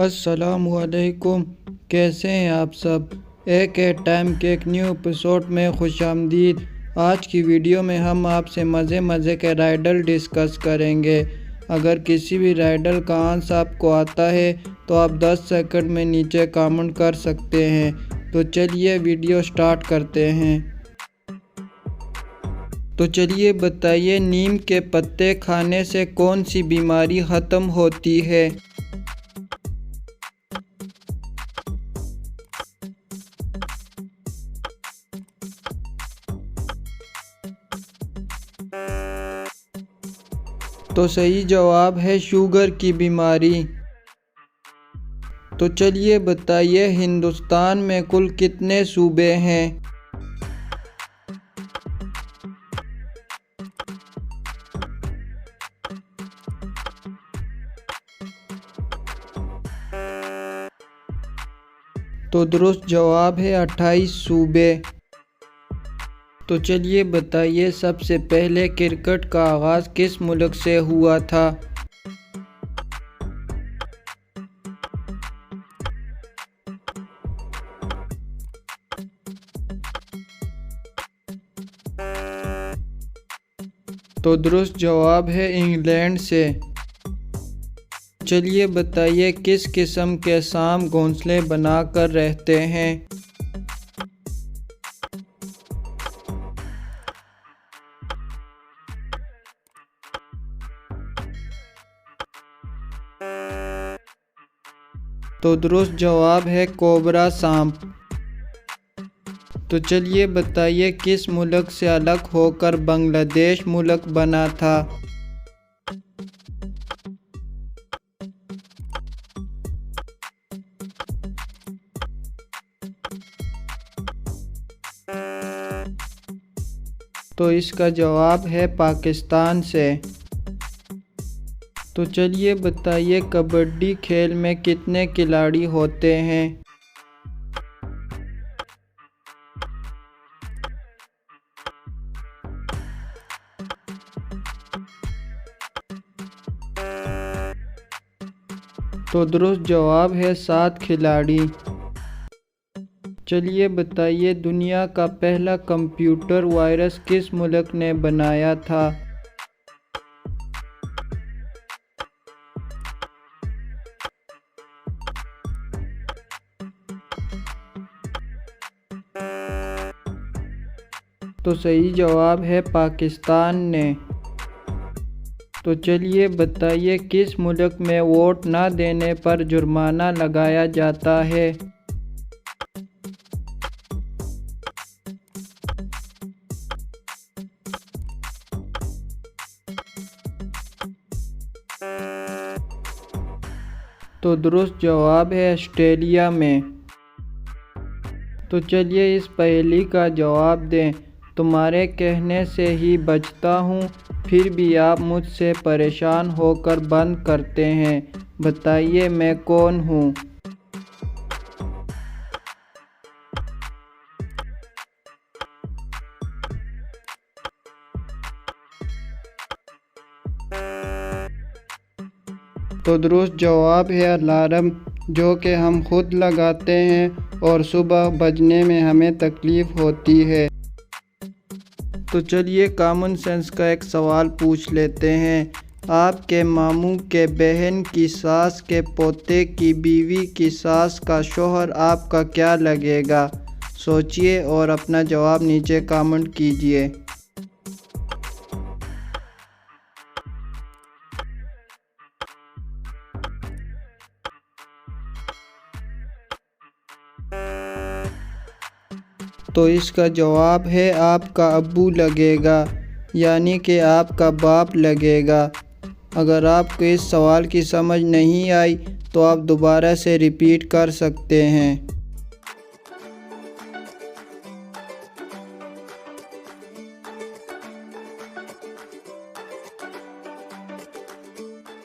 अस्सलाम वालेकुम। कैसे हैं आप सब? एक टाइम के एक न्यू एपिसोड में खुशामदीद। आज की वीडियो में हम आपसे मज़े के राइडल डिस्कस करेंगे। अगर किसी भी राइडल का आंसर आपको आता है तो आप 10 सेकंड में नीचे कमेंट कर सकते हैं। तो चलिए वीडियो स्टार्ट करते हैं। तो चलिए बताइए, नीम के पत्ते खाने से कौन सी बीमारी ख़त्म होती है? तो सही जवाब है शुगर की बीमारी। तो चलिए बताइए, हिंदुस्तान में कुल कितने सूबे हैं? तो दुरुस्त जवाब है 28 सूबे। तो चलिए बताइए, सबसे पहले क्रिकेट का आगाज़ किस मुल्क से हुआ था? तो दुरुस्त जवाब है इंग्लैंड से। चलिए बताइए, किस किस्म के सांप घोंसले बनाकर रहते हैं? तो दुरुस्त जवाब है कोबरा सांप। तो चलिए बताइए, किस मुल्क से अलग होकर बांग्लादेश मुल्क बना था? तो इसका जवाब है पाकिस्तान से। तो चलिए बताइए, कबड्डी खेल में कितने खिलाड़ी होते हैं? तो दुरुस्त जवाब है 7 खिलाड़ी। चलिए बताइए, दुनिया का पहला कंप्यूटर वायरस किस मुल्क ने बनाया था? तो सही जवाब है पाकिस्तान ने। तो चलिए बताइए, किस मुल्क में वोट ना देने पर जुर्माना लगाया जाता है? तो दुरुस्त जवाब है ऑस्ट्रेलिया में। तो चलिए इस पहेली का जवाब दें। तुम्हारे कहने से ही बचता हूँ, फिर भी आप मुझसे परेशान होकर बंद करते हैं। बताइए मैं कौन हूँ? तो दुरुस्त जवाब है अलार्म, जो कि हम खुद लगाते हैं और सुबह बजने में हमें तकलीफ़ होती है। तो चलिए कॉमन सेंस का एक सवाल पूछ लेते हैं। आपके मामू के बहन की सास के पोते की बीवी की सास का शौहर आपका क्या लगेगा? सोचिए और अपना जवाब नीचे कमेंट कीजिए। तो इसका जवाब है आपका अब्बू लगेगा, यानी कि आपका बाप लगेगा। अगर आपको इस सवाल की समझ नहीं आई तो आप दोबारा से रिपीट कर सकते हैं।